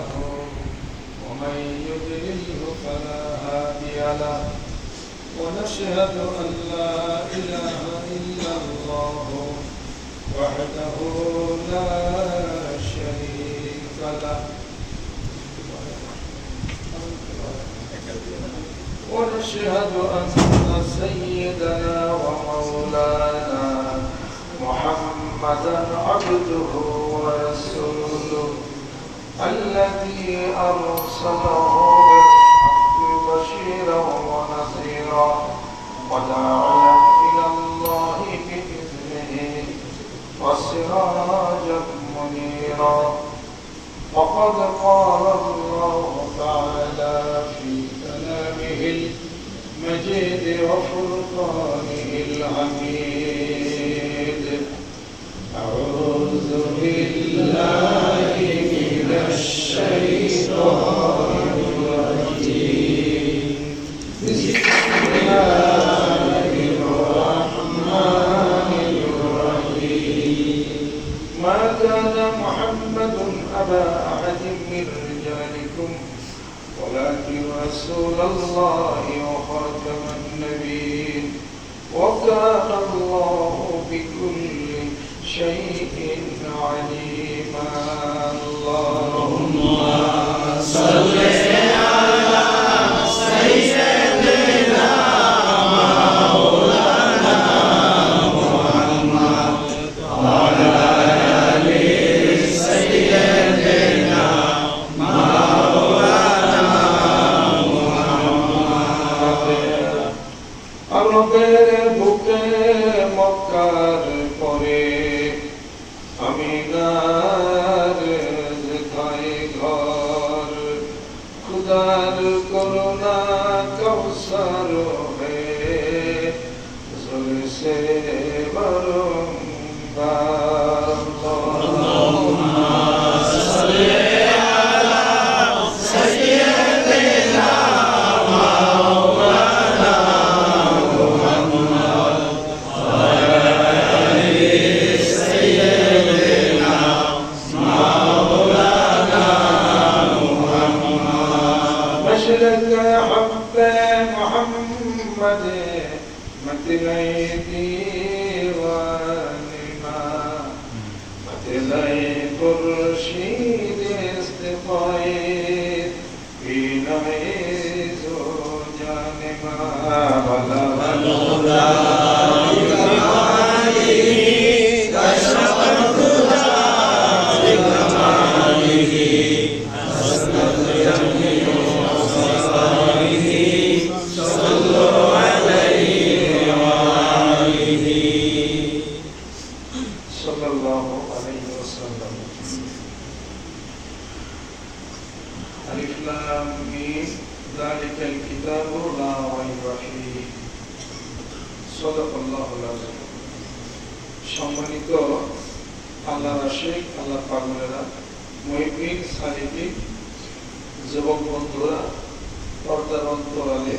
له ومن يضلله فلا هادي له ونشهد أن لا إله إلا الله وحده لا شريك له ونشهد أن سيدنا ومولانا محمدا عبده ورسوله الذي أرسله بالحق بشيرا ونذيرا وداعيا إلى الله بإذنه وسراجا منيرا وقد قال الله تعالى في كلامه المجيد وفرقانه الحميد أعوذ بالله من الشيطان الرجيم بسم الله الرحمن الرحيم ما كان محمد أبا أحد من رجالكم ولكن رسول الله وخاتم النبيين وكان الله بكل شيء عليما اللهم صل على سيدنا مولانا محمد وعلى آل سيدنا مولانا محمد আরবের বুকে মক্কার পরে আমিনার যেথায় ঘর খুদার করুণা কৌসর হয়ে ঝলসে বারংবার আল্লাহুম্মা সাল্লি আলা সাইয়্যিদিনা মাওলানা মুহাম্মদ ওয়া আলি সাইয়্যিদিনা মাওলানা মুহাম্মদ مشرق حب محمد مطلع دیوانما مطلع خورشید استفاید بینای زوجانما ولا ولا كشف الهدى بكماله حسن الجميع وصفائه صلوا عليه وآله صلى الله عليه وسلم ألف لام ميم ذلك الكتاب لا ريب فيه صدق الله العظيم সম্মানিত আল্লাহর আশিক আল্লাহ পাগলেরা মুহিব্বিন সালিকিন যুবক বন্ধুরা পর্দার অন্তরালে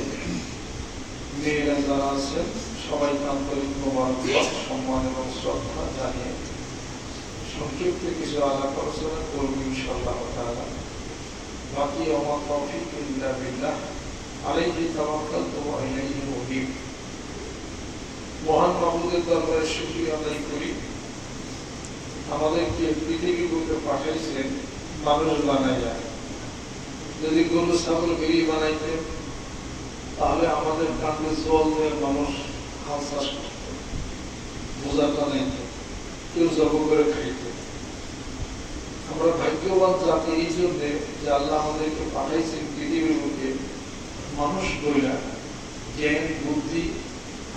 মেয়েরা যারা আছেন সবাইকে আন্তরিক মোবারকবাদ সম্মান এবং শ্রদ্ধা জানিয়ে সংক্ষিপ্ত কিছু আলাপ আলোচনা করব ইনশাআল্লাহ তাআলা বাকি আমার তৌফিক ইল্লা বিল্লাহ আলাইহি তাওয়াক্কালতু ওয়া ইলাইহি উনীব মহান মাবুদের দরবারে শুকরিয়া আদায় করি আমাদেরকে পৃথিবীর বুকে পাঠাইছেন মানুষ বানাইয়া যদি গরু ছাগল বেরি বানাইতেন তাহলে আমাদের কাঁধে জল দিয়ে মানুষ হাল চাষ করত বোঝা বানাইত কেউ জব করে খাইত আমরা ভাগ্যবান জাতি এই জন্যে যে আল্লাহ আমাদেরকে পাঠাইছেন পৃথিবীর বুকে মানুষ বইলা জ্ঞান বুদ্ধি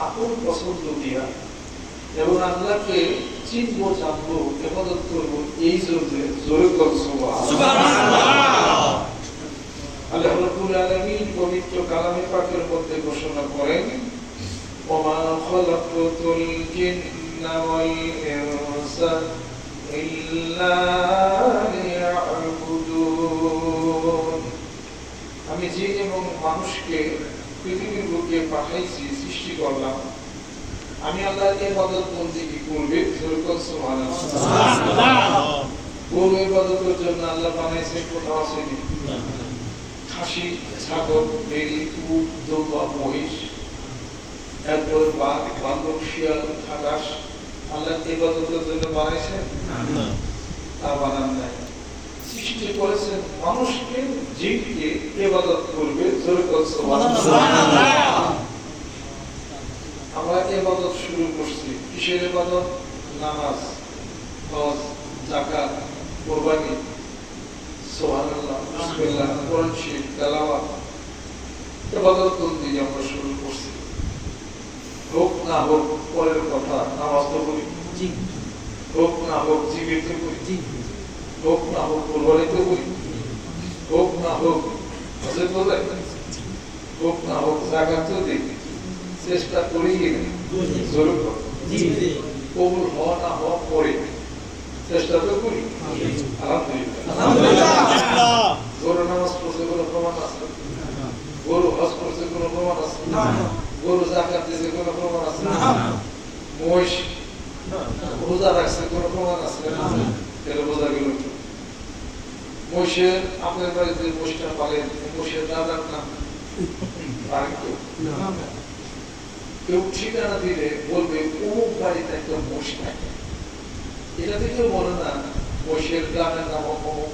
আপন পছন্দ দিয়া এবং আল্লাহকে চিনবো জানবো ইবাদত করবো এই জন্যে জোরে সুবহানাল্লাহ আল্লাহ রাব্বুল আলামিন পবিত্র কালামে পাকের মধ্যে ঘোষণা করেন ওমা খালাকতুল জিন্না ওয়াল ইনসা ইল্লা লিয়াবুদুন আমি জিন এবং মানুষকে পৃথিবীর বুকে পাঠাইছি সৃষ্টি করলাম আমি আল্লাহর ইবাদত বন্দেগী করবে সুবহানাল্লাহ গরু ইবাদতের জন্য আল্লাহ বানাইছে, কোথাও আসেনি। খাসি, ছাগল, ভেড়ি, উট, দুম্বা, মহিষ, এরপরে বাঘ, বান্দর, শিয়াল, খাটাস আল্লাহ ইবাদতের জন্য বানাইছেন? তা বানান নাই। সৃষ্টি করেছেন মানুষকে, জিনকে ইবাদত করবে। জোরে করে সুবহানাল্লাহ। আমরা ইবাদত শুরু করছি, কিসের ইবাদত? নামাজ, হজ, যাকাত, কুরবানি, সুবহানাল্লাহ, বিসমিল্লাহ, কোরআন শরীফ তেলাওয়াত, ইবাদত বন্দি আমরা শুরু করছি। হোক না হোক পরের কথা, নামাজ তো করি, হোক না হোক জীবিত করি, হোক না হোক কুরবানি তো করি, হোক না হোক হজে তো যাই, হোক না হোক যাকাত তো দিই, চেষ্টা করি কিনা? জোরে কর। কবুল হওয়া না হওয়া পরে চেষ্টা তো করি। আলহামদুলিল্লাহ। গরু নামাজ পড়ছে কোনো প্রমাণ আছে? গরু হজ করছে কোনো প্রমাণ আছে? গরু যাকাত দিয়েছে কোনো প্রমাণ আছে? মহিষ রোজা রাখছে কোনো প্রমাণ আছে? এটা বোঝা গেল। মহিষের, আপনার বাড়িতে মহিষটা পালেন, মহিষের দাদার নাম আর কেউ ঠিকানা দিলে বলবে অমুক বাড়িতে একটা মহিষ থাকে। এটা থেকে বলে না মহিষের গ্রামের নাম অমুক,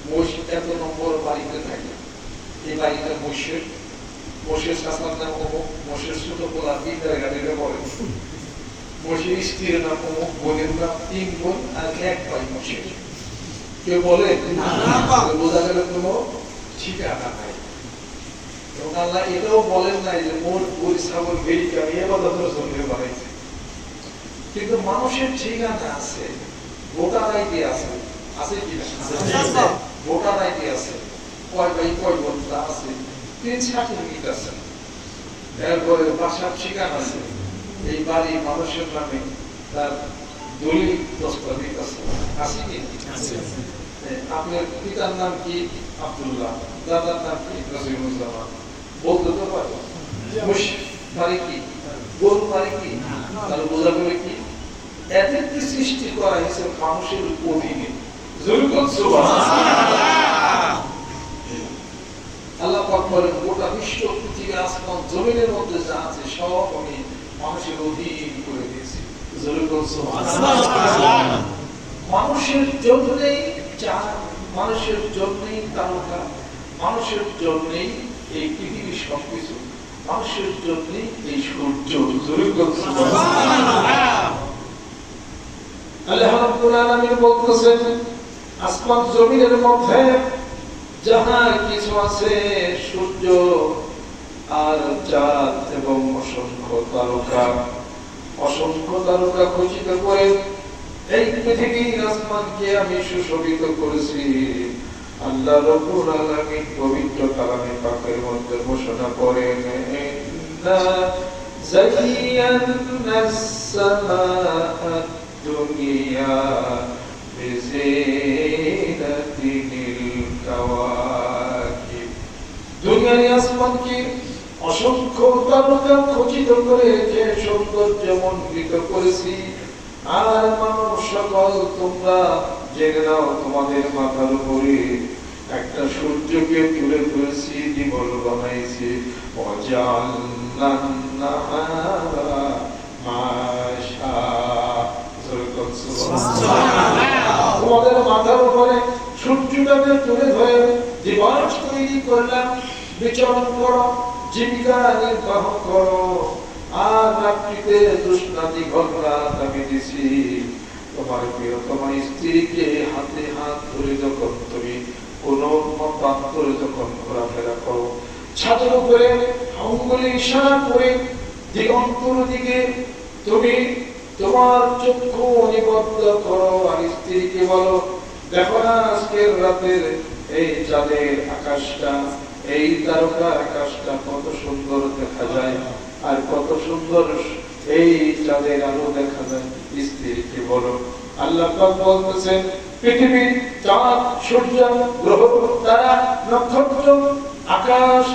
মহিষ এত নম্বর বাড়িতে থাকে, এই বাড়িটা মহিষের, মহিষের শাসার নাম অমুক, মহিষের ছোট পোলা বিদ্যার গাড়িতে বলে, মহিষের স্ত্রীর নাম অমুক, বোনের নাম 3 বোন আর 1 ভাই মহিষের। কেউ বলে বোঝা গেল কোনো ঠিকানা নাই। এবং আল্লাহ এটাও বলেন নাই যে মোট গরু ছাগল ভেড়িকে আমি ইবাদতের জন্য বানাইছি। কিন্তু মানুষের ঠিকানা আছে, ভোটার আইডি আছে, আছে কি না? ভোটার আইডি আছে, কয় ভাই কয় বোন তা আছে, 3 সার্টিফিকেট আছে, এরপরে বাসার ঠিকানা আছে, এই বাড়ি মানুষের নামে, তার দলিল দস্তাবেজ আছে, আছে কি? আপনার পিতার নাম কি? আব্দুল্লাহ, দাদার নাম কি? নাজিমুজ্জামান। বলতে তো পারো মহিষ পারে কি? গরু পারে কি? তাহলে বোঝা গেল কি এদেরকে সৃষ্টি করা হয়েছে মানুষের অধীনে। আল্লাহ পাক বলেন গোটা বিশ্ব, পৃথিবী, আসমান, জমিনের মধ্যে যা আছে সব আমি মানুষের অধীন করে দিয়েছি। মানুষের জন্যই চাঁদ, মানুষের জন্যই তারকা, মানুষের জন্যই এই পৃথিবীর সবকিছু, মানুষের জন্যই এই সূর্য। আল্লাহ রাব্বুল আলামিন বলতেছেন আসমান জমিনের মধ্যে যাহা কিছু আছে, সূর্য আর চাঁদ এবং অসংখ্য তারকা খচিত করে এই পৃথিবীর আসমানকে আমি সুশোভিত করেছি। আল্লাহ রাব্বুল আলামিন পবিত্র কালামে পাকের মধ্যে ঘোষণা করেন ইন্না যায়্যানাস সামাআ দুনিয়া বিজিনাতিল কাওয়াকিব। দুনিয়ার আসমানকে অসংখ্য তারকা খচিত করে রেখে সৌন্দর্যমণ্ডিত করেছি। আর মানব সকল তোমরা জেনে নাও তোমাদের মাথার উপরে একটা সূর্যকে তুলে ধরেছি, জীবন বানাইছি। তোমাদের মাথার উপরে সূর্যটাকে তুলে ধরে দিবস তৈরি করলাম, বিচরণ করো, জীবিকা নির্বাহ করো। আর রাত্রিতে তৃষ্ণাতি ঘটনা আমি দিছি। তোমার প্রিয়তমা স্ত্রীকে হাতে হাত ধরে যখন তুমি কোন প্রান্তরে যখন ঘোরাফেরা করো, ছাদের উপরে আঙ্গুলে ইশারা করে দিগন্তর দিকে তুমি তোমার চক্ষু নিবদ্ধ করো আর স্ত্রীকে বলো, দেখো না আজকের রাতের এই চাঁদের আকাশটা, এই তারকার আকাশটা কত সুন্দর দেখা যায়, আর কত সুন্দর এই চাঁদের আলো দেখা যায়। স্ত্রীকে বলো। আল্লাহ পাক বলতেছেন পৃথিবীর চাঁদ, সূর্য, গ্রহ, তারা, নক্ষত্র, আকাশ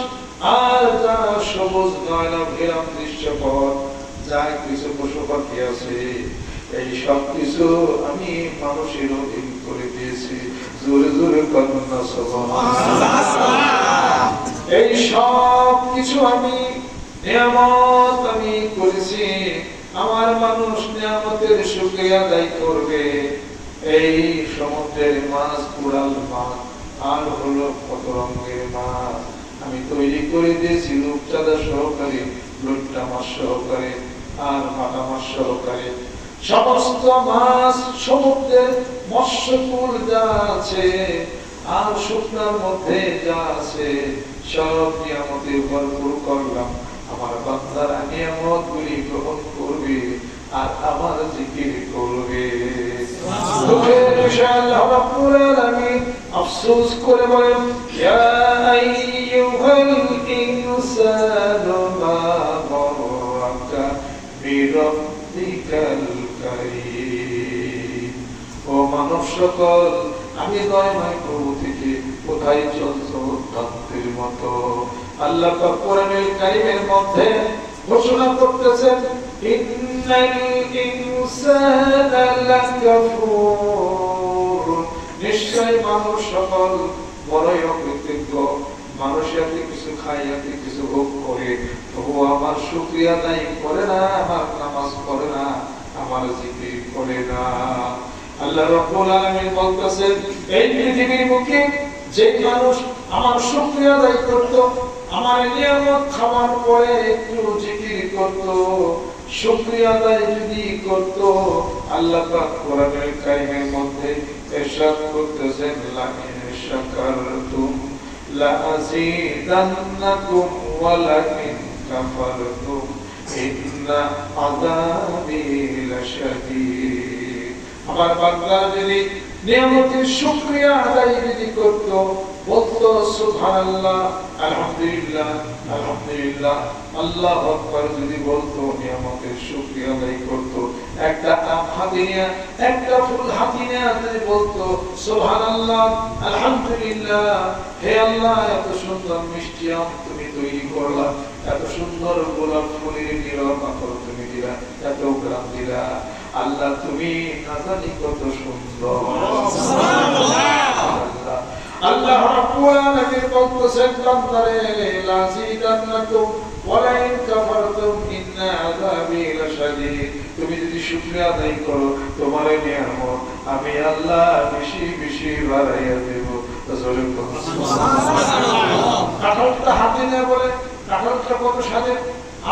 আর যা সবুজ নয়না ঘেরাম দৃশ্যপট, যা কিছু পশু পাখি আছে, এই সব কিছু আমি মানুষের অধীন করে দিয়েছি। জোরে জোরে কন্যা সুবহানাল্লাহ। এই সব কিছু আমি নিয়ামত আমি করেছি, আমার মানুষ নিয়ামতের শুকরিয়া আদায় করবে। এই সমুদ্রের মাছ, কুড়াল মাছ, আর হলো কত রঙের মাছ আমি তৈরি করে দিয়েছি, রূপচাঁদা সহকারে, লুট্টা মাছ সহকারে, আর মাথা মাছ সহকারে। সমস্ত মাছ সমুদ্রের মৎস্যকুল যা আছে আর শুকনার মধ্যে যা আছে সব নিয়ামতের ভরপুর করলাম। আমার বান্দারা নিয়ামত গুলি গ্রহণ করবে আর আমার জিকির করবে। আফসোস করে বলেন, ইয়া আইয়ুহাল ইনসানু মা গাররাকা বিরাব্বিকাল কারীম। ও মানব সকল, আমি দয়াময় প্রভু থেকে কোথায় চলছো তত্ত্বের মতো। আল্লাহ পাক কোরআনুল কারীমের মধ্যে ঘোষণা করতেছেন, ইন্নাল ইনসানা লাকাফুর। নিশ্চয় মানুষ সকল বড়ই অকৃতজ্ঞ। মানুষ এত কিছু খায়, এত কিছু ভোগ করে, তবু আমার শুকরিয়া আদায় করে না, আমার নামাজ পড়ে না, আমার জিকির করে না। আল্লাহ রাব্বুল আলামিন বলতেছেন, এই পৃথিবীর বুকে যে মানুষ আমার শুকরিয়া আদায় করত, আমার নিয়ামত খাওয়ার পরে একটু জিকির করত, শুকরিয়া আদায় যদি করত, আল্লাহ পাক কোরআনুল কারীমের মধ্যে ইরশাদ করতেছেন, লা ইন শাকারতুম লা আযীদান্নাকুম ওয়া লা ইন কাফারতুম ইন্না আযাবী লাশাদীদ। আমার বান্দা যদি নিয়ামতের শুকরিয়া আদায় যদি করত, বলতো সুবহানাল্লাহ, আলহামদুলিল্লাহ, আলহামদুলিল্লাহ, আল্লাহু আকবার যদি বলতো, নিয়ামতের শুকরিয়া আদায় করত, একটা আম হাতে নিয়ে, একটা ফুল হাতে নিয়ে যদি বলতো সুবহানাল্লাহ, আলহামদুলিল্লাহ, হে আল্লাহ, এত সুন্দর মিষ্টি আম তুমি তৈরি করলা, এত সুন্দর গোলাপ ফুলের নীরব পাথর তুমি দিলা, এত গ্রাম দিলা, আল্লাহ তুমি না জানি কত সুন্দর। সুবহানাল্লাহ। আল্লাহ রাব্বুল আলামিন বলতেছেন, বান্দারে লাযীদান্নাকুম ওয়া লা ইন কাফারতুম ইন্না আযাবী লাশাদীদ। তুমি যদি শুকরিয়া আদায় করো, তোমার নিয়ামত আমি আল্লাহ বেশি বেশি বাড়াইয়া দেব। সুবহানাল্লাহ। কাঁঠালটা হাতে নিয়ে বলে, কাঁঠালটা কত স্বাদের।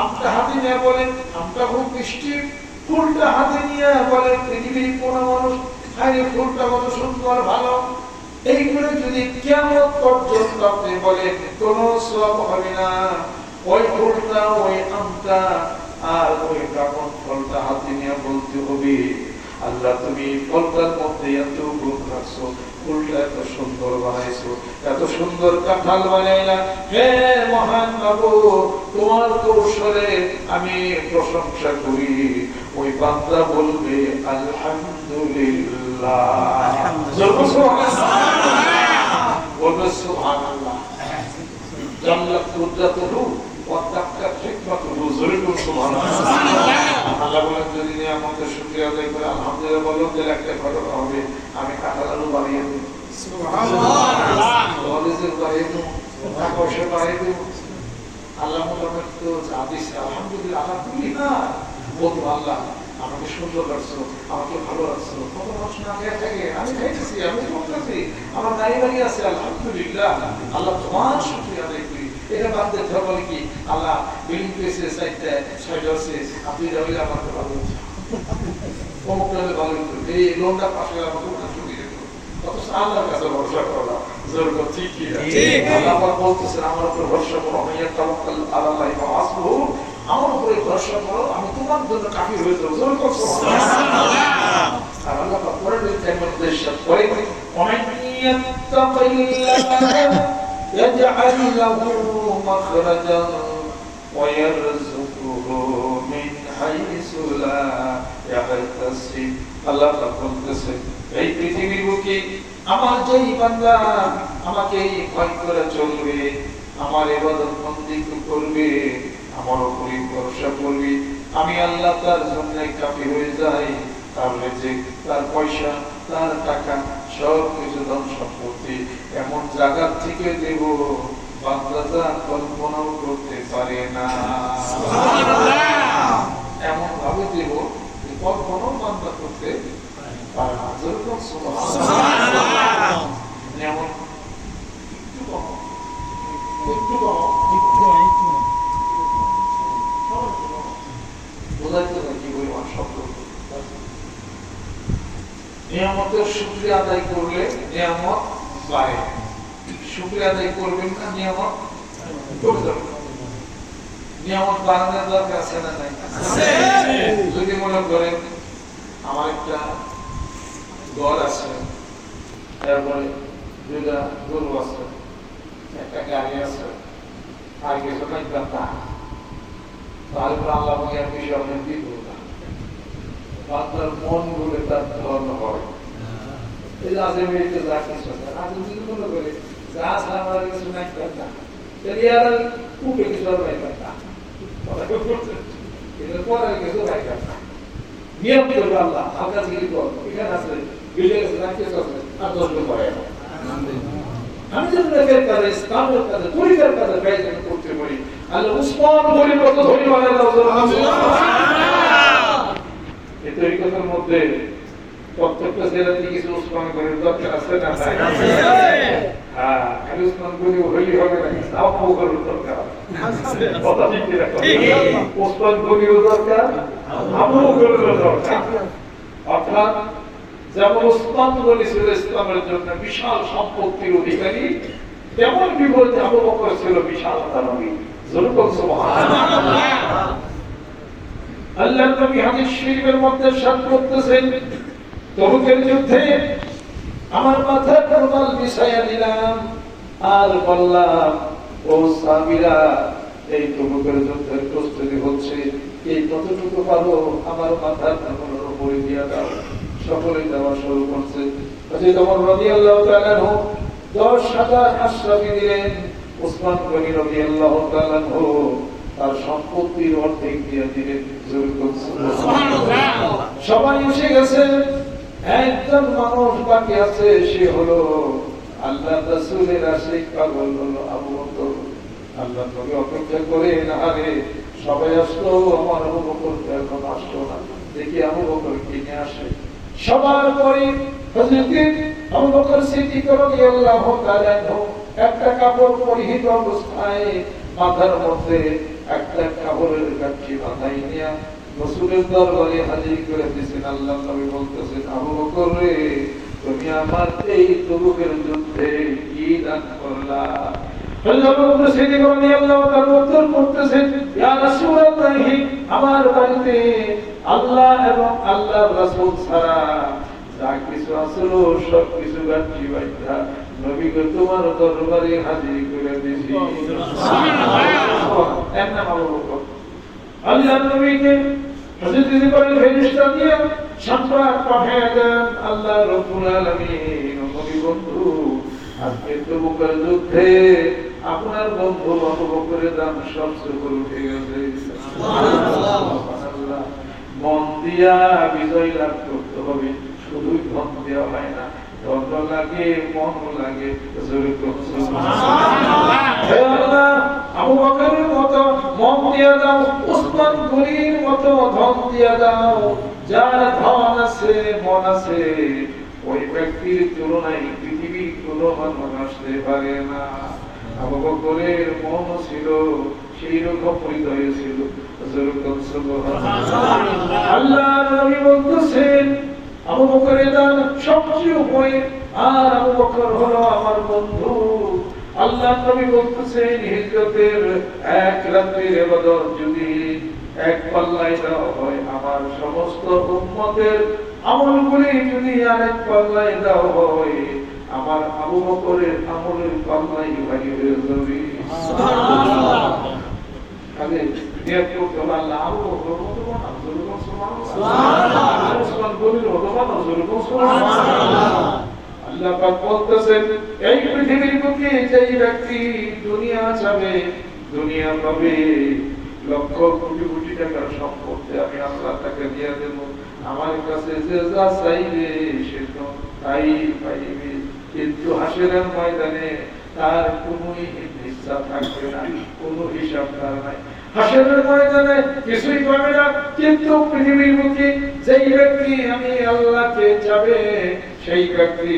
আমটা হাতে নিয়ে বলে, আমটা খুব মিষ্টি। ফুলটা হাতে নিয়ে বলে, পৃথিবীর কোন মানুষ খায় ফুলটা কত সুন্দর ভালো। এইগুলো যদি কিয়ামত পর্যন্ত আপনি বলেন, কোনো সওয়াব হবে না। ওই ফুলটা, ওই আমটা আর ওই ড্রাগন ফলটা হাতে নিয়ে বলতে হবে, আল্লাহ তুমি ফলটার মধ্যে এত গুণ রাখছো, ফুলটা এত সুন্দর বানাইছো, এত সুন্দর কাঁঠাল বানাইলা, হে মহান বাবু, তোমার কৌশলে আমি প্রশংসা করি। ওই বান্দা বলবে আলহামদুলিল্লাহ, বলবে সুবহানাল্লাহ। জাল্লাত কুদরাতুহু ওয়া তাক্কাত হিকমাতুহু, জোরে বলুন সুবহানাল্লাহ। আল্লাহ বলেন, যদি নিয়ামতের শুকরিয়া আদায় করে আলহামদুলিল্লাহ বলো, তাহলে একটা ঘটনা হবে, আমি কাঁঠাল আলু বানিয়ে দেব, সুবহানাল্লাহ, কলেজের বানিয়ে দেব, টাকা পয়সা বানিয়ে দেব। আল্লাহ মোহাম্মদ তো হাদিস, আলহামদুলিল্লাহ, আলহামদুলিল্লাহ বলবো, আল্লাহ আমাকে সুন্দর রাখছো, আমাকে ভালো রাখছো। কত মানুষ না খেয়ে থাকে, আমি খাইতেছি, আমি করতেছি, আমার গাড়ি বাড়ি আছে, আলহামদুলিল্লাহ, আল্লাহ তোমার শুকরিয়া আদায় করি। এটা বাদ দিতে বলে কি, আল্লাহ বিল্ডিং পেয়েছে, ছয়টা আছে, আপনি যাবেন আমাকে ভালো হচ্ছে, অমুক নামে ভালো হতো, এই লোনটা পাশে আমাকে ছুটি দিত। অথচ আল্লাহর কাছে ভরসা করা জরুর, ঠিক কি? আল্লাহ বলতেছেন, আমার উপর ভরসা করো, আমি তাওয়াক্কাল আলাল্লাহি ওয়া হাসবুহু, আমার উপরে ভরসা করো, আমি তোমার জন্য কাফি হয়ে যাবো। জোর করো সুবহানাল্লাহ। আর আল্লাহ পাক পরের টাইমের উদ্দেশ্য করে, ওমান ইয়াত্তাকিল্লাহ ইয়াজআল লাহু মাখরাজান ওয়া ইয়ারযুকুহু মিন হাইসু লা ইয়াহতাসিব। আল্লাহ পাক বলতেছেন, এই পৃথিবীর বুকে আমার যেই বান্দা আমাকে ভয় করে চলবে, আমার ইবাদত বন্দেগী করবে, আমার উপরে ভরসা করবে, আমি আল্লাহ তার জন্য কাফি হয়ে যাই। তার রিজিক, তার পয়সা, তার টাকা, সব কিছু ধন সম্পত্তি এমন জায়গা থেকে দেব বান্দা কল্পনাও করতে পারে না। এমন ভাবে দেব যে কল্পনাও বান্দা করতে পারে না। যেরকম সুবহানাল্লাহ, যেমন একটু বোঝাইতে না কি পরিমাণ শব্দ। নিয়ামতের শুকরিয়া আদায় করলে নিয়ামত বাড়ে, শুকরিয়া আদায় করবেন না নিয়ামত কমে যাবে। নিয়ামত বাড়ানোর দরকার আছে না নাই? যদি মনে করেন আমার একটা ঘর আছে, তারপরে দুইটা গরু আছে, একটা গাড়ি আছে, আর কিছু নাই, তাহলে আল্লাহ বিষয় অনেক দিব না। আপনার মন বলে তার ধর্ম হয়। এই যে আজে মেয়েকে যা কিছু আছে, আজে যদি মনে করে যা আছে আমার কিছু নাই না, তাহলে আর উপরে কিছু আর নাই না, পরে কিছু নাই না। নিয়ম করবে আল্লাহ, হালকা জিগির কর, এখানে আছে, বিলে গেছে, না কিছু আছে, আর 10 জন পরে আমি যদি নেকের কাজে, ইসলামের কাজে, তরিকার কাজে ব্যয় করতে পারি, আল্লাহ উসমান গনির মতো ধনী বানায় দাও। এই তরিকার মধ্যে প্রত্যেকটা জেলাতে কিছু উসমান গনির দরকার আছে না? হ্যাঁ, খালি উসমান গনি হইলে হবে না, আবু বকরের দরকার আছে। কথা ঠিক রাখো, উসমান গনিরও দরকার, আবু বকরেরও দরকার। অর্থাৎ যেমন উসমান গনি ছিল ইসলামের জন্য বিশাল সম্পত্তির অধিকারী, তেমন বিপরীতে আবু বকর ছিল বিশাল দানবী। যুবক সুবহানাল্লাহ। আল্লাহর নবী হাদিস শরীফের মধ্যে ইরশাদ করতেছেন, তবুকের যুদ্ধে আমার মাথার রুমাল বিছাইয়া দিলাম আর বললাম, ও সাহাবীরা, এই তবুকের যুদ্ধের প্রস্তুতি হচ্ছে, এই কতটুকু পারো আমার মাথার রুমালের উপরে দিয়ে দাও। সকলেই দেওয়া শুরু করছে। হযরত ওমর রাদিয়াল্লাহু তাআলা আনহু 10,000 আশরাফি দিলেন। উসমান গনি রাদিয়াল্লাহু তাআলা আনহু তার সম্পত্তির অর্ধেক দিয়ে দিলেন। সুবহানাল্লাহ। সবাই এসে গেছে, একজন মানুষ বাকি আছে, সে হলো আল্লাহর রাসূলের আশিক পাগল হলো আবু বকর। আল্লাহ নবী অপেক্ষা করে না, আরে সবাই আসলো, আমার আবু বকর এখন আসলো না, দেখি আবু বকর কি নিয়ে আসে। সবার পরে হযরত আবু বকর সিদ্দিক রাদিয়াল্লাহু তাআলা আনহু একটা কাপড় পরিহিত অবস্থায় মাথার মধ্যে একটা কাপড়ের গাঁঠি বাঁধাই নিয়ে রাসূলের দরবারে হাজির করে দিয়েছেন। আল্লাহর নবী বলতেছেন, আবু বকর রে, তুমি আমার এই তবুকের যুদ্ধে কি দান করলা? হযরত আবু বকর সিদ্দিক রাদিয়াল্লাহু তাআলা উত্তর করতেছেন, ইয়া রাসূলুল্লাহ, আমার বাড়িতে আল্লাহ এবং আল্লাহর রাসূল ছাড়া যা কিছু আসলো সব কিছু গাঁঠি বাইন্ধা নবীকে তোমার দরবারে হাজির করে দিয়েছি। সুবহানাল্লাহ। এর নাম আবু বকর। আল্লাহর নবীকে হযরত জিবরাইল ফেরেশতা দিয়ে সম্রাট পাঠিয়ে দেন। আল্লাহ রাব্বুল আলামিন, নবী বন্ধু, আজকে তবুকের যুদ্ধে আপনার বন্ধু আবু বকরের দাম সবচেয়ে উপরে উঠে গেছে। সুবহানাল্লাহ। মন দিয়া বিজয় লাভ করতে হবে, শুধু ধন দেওয়া হয় না, ধন লাগে, মন লাগে। আবু বকরের মতো মন দিয়া দাও, উসমান গনির মতো ধন দিয়া দাও। যার ধন আছে, মন আছে, ওই ব্যক্তির তুলনায় পৃথিবীর কোনো মানুষ আসতে পারে না। আবু বকরের মন ছিল, সেই রকম হৃদয় ছিল। আল্লাহর নবী বলতেছেন, আবু বকরের দান সবচেয়ে উপরে, আর আবু বকর হলো আমার বন্ধু। আল্লাহর নবী বলতেছেন, হিজরতের এক রাত্রির ইবাদত যদি এক পাল্লায় দেওয়া হয়, আমার সমস্ত উম্মতের আমলগুলি যদি আরেক পাল্লায় দেওয়া হয়, আমার আবু বকরের আমলের পাল্লাই ভারী হয়ে যাবে। সুবহানাল্লাহ। আগে নিয়ত করতে হবে, আল্লাহ আবু বকর মতো বানাও, যুবক সুবহানাল্লাহ। উসমান গনির মতো বানাও, যুবক সুবহানাল্লাহ। আল্লাহ পাক বলতেছেন, এই পৃথিবীর বুকে যেই ব্যক্তি দুনিয়া চাবে, দুনিয়া পাবে, লক্ষ কোটি কোটি টাকার সম্পত্তি আমি আল্লাহ তাকে দিয়ে দেব। আমার কাছে যে যা চাইবে সে তো তাই পাইবে, কিন্তু হাসরের ময়দানে তার কোনো ইচ্ছা থাকবে না, কোনো হিসাব তার নাই। হাসরের ময়দানে কিছুই পাবে না, কিন্তু পৃথিবীর বুকে যেই ব্যক্তি আমি আল্লাহকে চাবে সেই ব্যক্তি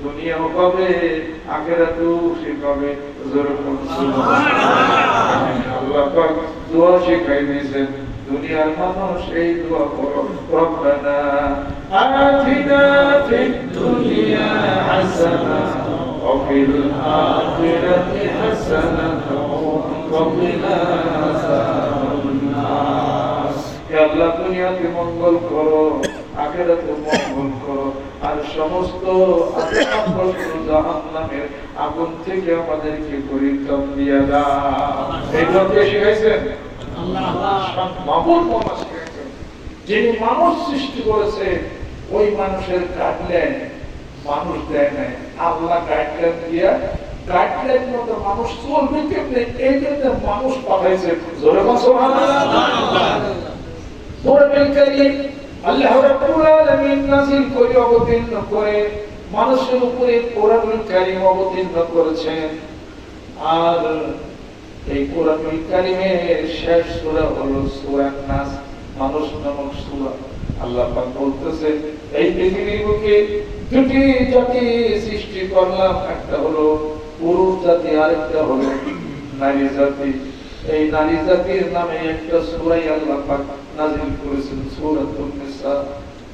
দুনিয়াও পাবে, আখিরাতেও সে পাবে। আল্লাহ পাক দোয়া শিখাই দিয়েছেন, দুনিয়ার মানুষ এই দোয়া করো, রব্বানা আতিনা ফিদ দুনিয়া হাসানাহ ওয়া ফিল আখিরাতি হাসানাহ ওয়া কিনা আযাবান্নার। হে আল্লাহ, দুনিয়াতে মঙ্গল করো, আখিরাতে মঙ্গল করো, আর সমস্ত জাহান্নামের আগুন থেকে আমাদেরকে পরিত্রাণ দিয়ে দাও। এইগুলো কে শিখাইছেন? যিনি মানুষ সৃষ্টি করেছে ওই মানুষের গাইডলাইন মানুষ দেয় নাই, আল্লাহ গাইডলাইন দিয়ে গাইডলাইন মতো মানুষ চলবে কেমনে এই জন্য মানুষ পাঠাইছে। জোরে বলো সুবহানাল্লাহ। কোরআনুল কারীম আল্লাহ রাব্বুল আলামিন নাযিল করে অবতীর্ণ করে মানুষের উপরে কোরআনুল কারীম অবতীর্ণ করেছেন। আর এই কোরআনুল কারীমের শেষ সূরা হলো সূরা নাস, মানুষ নামক সূরা। আল্লাহ পাক বলতেছে, এই পৃথিবীর বুকে দুটি জাতি সৃষ্টি করলাম, একটা হলো পুরুষ জাতি, আরেকটা হলো নারী জাতি। এই নারী জাতির নামে একটা সূরা আল্লাহ পাক নাযিল করেছেন, সূরাতুন নিসা।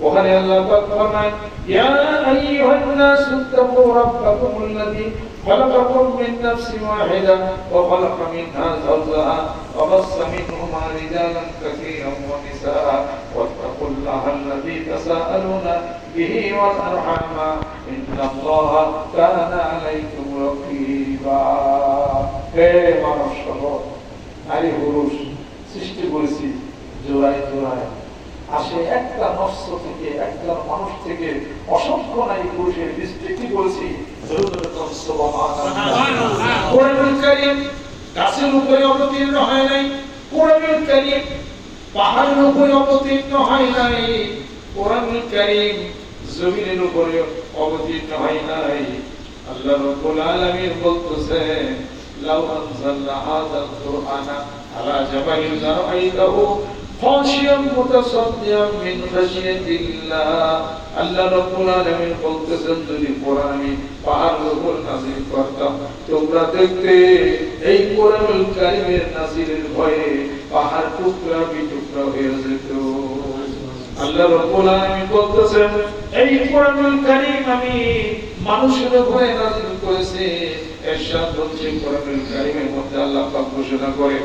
ওখানে আল্লাহ পাক ফরমান, ইয়া আইয়ুহান নাসু তাকু রাব্বাকুমুল্লাযী خلقكم من نفس واحدة وخلق منها زوجها وبث منهما رجالا كثيرا ونساء واتقوا الله الذي تساءلون به والأرحام إن الله كان عليكم رقيبا। হে মানুষ সকল, নারী পুরুষ সৃষ্টি করেছি জোড়ায় জোড়ায়, আসে একটা নফস থেকে, একটা মানুষ থেকে অসংখ্য নারী পুরুষের সৃষ্টি করেছি। কোরআনুল কারীম গাছের উপরে অবতীর্ণ হয় নাই, কোরআনুল কারীম পাহাড়ের উপরে অবতীর্ণ হয় নাই, কোরআনুল কারীম জমিনের উপরে অবতীর্ণ হয় নাই। আল্লাহ রাব্বুল আলামিন বলতেছেন, লাউ আনজালনা হাযাল কুরআনা আলা জাবালিন লারাআইতাহু খাশিয়াম মুতাসাদ্দিয়াম মিন খাশিয়াতিল্লাহ। আল্লাহ রাব্বুল আলামিন বলতেছেন, যদি কোরআন আমি পাহাড়ের উপর নাযিল করতাম, তোমরা দেখতে এই কোরআনুল কারীমের নাযিলের ভয়ে পাহাড় টুকরা বিটুকরা হয়ে যেত। আল্লাহ রাব্বুল আলামিন বলতেছেন, এই কোরআনুল কারীম আমি মানুষের ভয়ে নাযিল করেছি। এরশাদ হচ্ছে, কোরআনুল কারীমের মধ্যে আল্লাহ পাক ঘোষণা করে,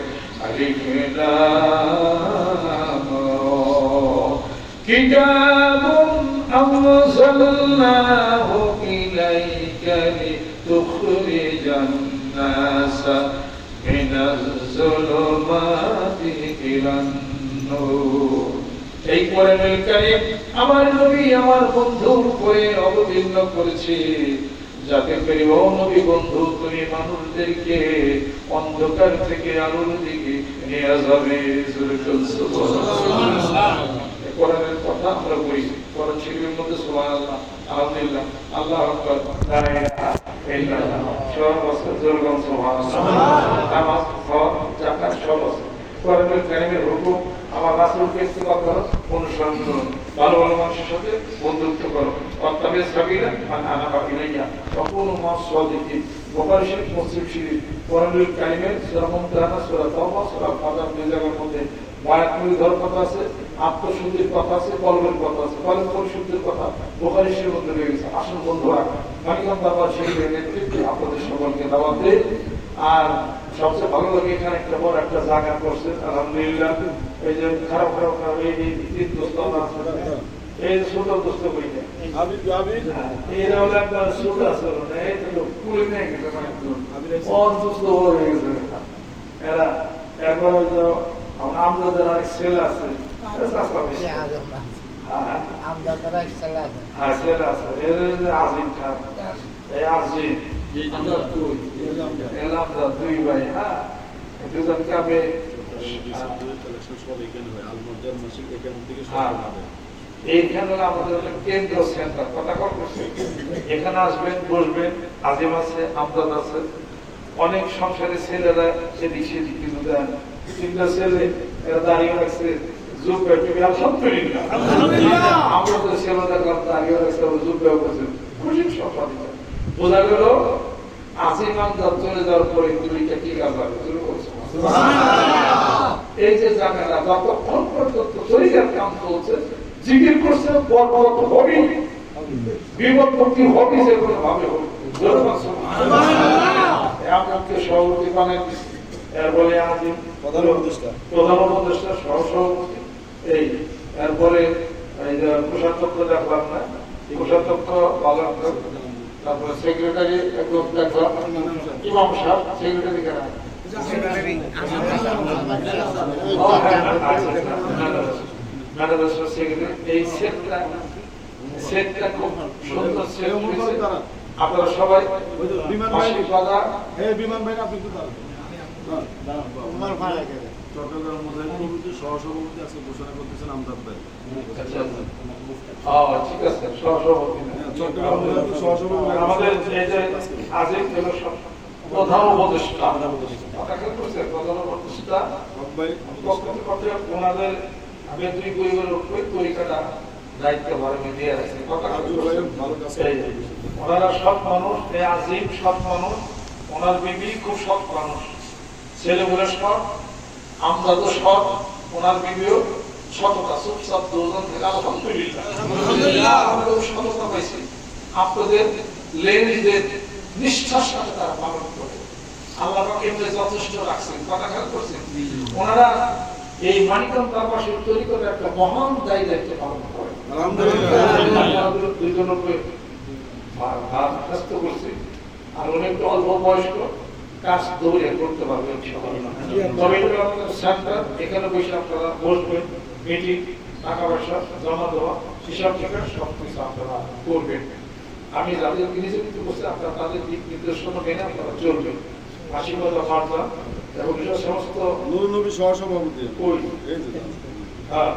আলিফ লাম রা কিতাবুন আনজালনাহু ইলাইকা লিতুখরিজান নাসা মিনাজ যুলুমাতি ইলান নূর। এই কোরআনুল কারীম আমার নবী আমার বন্ধুর উপরে অবতীর্ণ করেছি, যাতে করে ও নবী বন্ধু তুমি মানুষদেরকে অন্ধকার থেকে আলোর দিকে নিয়ে যাবে। সুবহানাল্লাহ। কোরআনের কথা আমরা বলি, কোরআন শরীফের মধ্যে সুবহানাল্লাহ, আলহামদুলিল্লাহ, আল্লাহু আকবার, লা ইলাহা ইল্লাল্লাহ, সব আছে। জোরগান সুবহানাল্লাহ। নামাজ, হজ, যাকাত সব আছে। কোরআনুল কারীমের হুকুম, আমার রাসূলকে ইত্তিবা করো, অনুসরণ করো, ভালো ভালো মানুষের সাথে বন্ধুত্ব করো, ওয়াত্তাবি সাবিলা মান আনাবা ইলাইয়া ওয়া কুনু মা'আস সাদিকিন। বুখারী শরীফ, মুসলিম শরীফ। কোরআনুল কারীমের সূরা মুমতাহানা, সূরা তাওবা, সূরা ফাতিহা দুই জায়গার মধ্যে বয়াতুল কথা আছে, আত্মশুদ্ধির কথা আছে, কলবের কথা আছে। কলব পরিশুদ্ধির কথা বুখারী শরীফের মধ্যে রয়ে গেছে। আসল বন্ধুরা, মানিকগঞ্জ দরবার শরীফের নেতৃত্বে আপনাদের সকলকে দাওয়াত দেই। আর সবচেয়ে ভালো লাগে, এখানে একটা বড় একটা জায়গা করছে, আলহামদুলিল্লাহ। এই যে খারাপ খারাপ এই তিন দোস্ত এই ছোট দোস্ত করি এরা হলো একটা ছোট আছে, পুরে নিয়ে গেছে, অসুস্থ হয়ে গেছে এরা। এরপর হয়তো আমাদের অনেক ছেলে আছে, আজিম খান, এই আজিম দুই ভাই, হ্যাঁ, দুজনকে আমি এইখানে আমাদের একটা কেন্দ্র সেন্টার কথা করছে, এখানে আসবেন, বসবেন, আজিম আছে, আমদাদ আছে, অনেক সংসারের ছেলেরা সেদিক সেদিক কিন্তু দেন, তিনটা ছেলে এরা দাঁড়িয়ে রাখছে, আলহামদুলিল্লাহ আমরা তো ছেলে দেখলাম দাঁড়িয়ে রাখছে, যুগ খুশি সব বোঝা গেল আজিম আমদাদ চলে যাওয়ার পরে দুইটা কি কাজ হবে শুরু করছে। এই যে জায়গাটা যতক্ষণ পর্যন্ত শরীরের কাম চলছে, জিকির করছে, বরকত হবে, বিপত্তি হবে, যে কোনো ভাবে হবে। এমনকি সভাপতি বানাই দিচ্ছে, এরপরে আজিম প্রধান উপদেষ্টা সহসভাপতি, এই এরপরে এই যে কোষাধ্যক্ষ দেখলাম না, কোষাধ্যক্ষ ভালো, তারপরে সেক্রেটারি একদম দেখলাম ইমাম সাহেব, সেক্রেটারি কেন এই সেটটা খুব সুন্দর সেট হয়েছে। আপনারা সবাই বিমান ভাই আপনি চট্টগ্রাম মুজাহিদ সহসভাপতি আজকে ঘোষণা করতেছেন আমদাদ ভাই। ঠিক আছে, সহসভাপতি চট্টগ্রাম মুজাহিদ সহসভাপতি আমাদের এই যে আজিম প্রধান উপদেষ্টা, প্রধান উপদেষ্টা ওনাদের বেতনি পরিবারের তরিকাটা দায়িত্ব ভারে দিয়ে আছে। ওনারা সৎ মানুষ, আজিম সৎ মানুষ, ওনার বিবি খুব সৎ মানুষ, ছেলেগুলো সৎ, আমদাদও সৎ, ওনার বিবিও সততা, চুপচাপ দুজন থেকে আলহামদুলিল্লাহ সততা পাইছি। আপনাদের লেডিজদের নিষ্ঠার সাথে তারা পালন করে, আল্লাহ এমনি যথেষ্ট রাখছেন, কথা খেয়াল করছেন। ওনারা এই মানিকগঞ্জ তারপাশের তরিকার একটা মহান দায়িত্ব পালন করে। আর অনেক অল্প বয়স্ক কাজ দৌড়ে করতে পারবে, তবে সেন্টার এখানে বসে আপনারা বসবেন, মিটিং, টাকা পয়সা জমা দেওয়া, হিসাব থেকে সবকিছু আপনারা করবেন। আমি যাদের নিযুক্ত করছি আপনারা তাদের দিক নির্দেশনা মেনে আপনারা চলবেন। আশীর্বাদ মার্জা এবং সমস্ত নবী সহসভাপতি ওই হ্যাঁ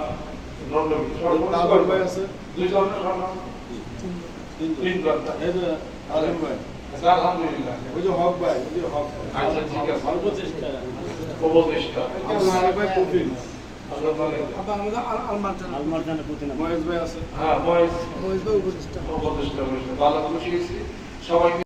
ভাই আছে, দুইজন আলহামদুলিল্লাহ। ওই যে হক ভাই, ওই যে হক। আচ্ছা ঠিক আছে, উপদেষ্টা মহেশ ভাই আছে, হ্যাঁ উপদেষ্টা ভালো খুশি সবাই।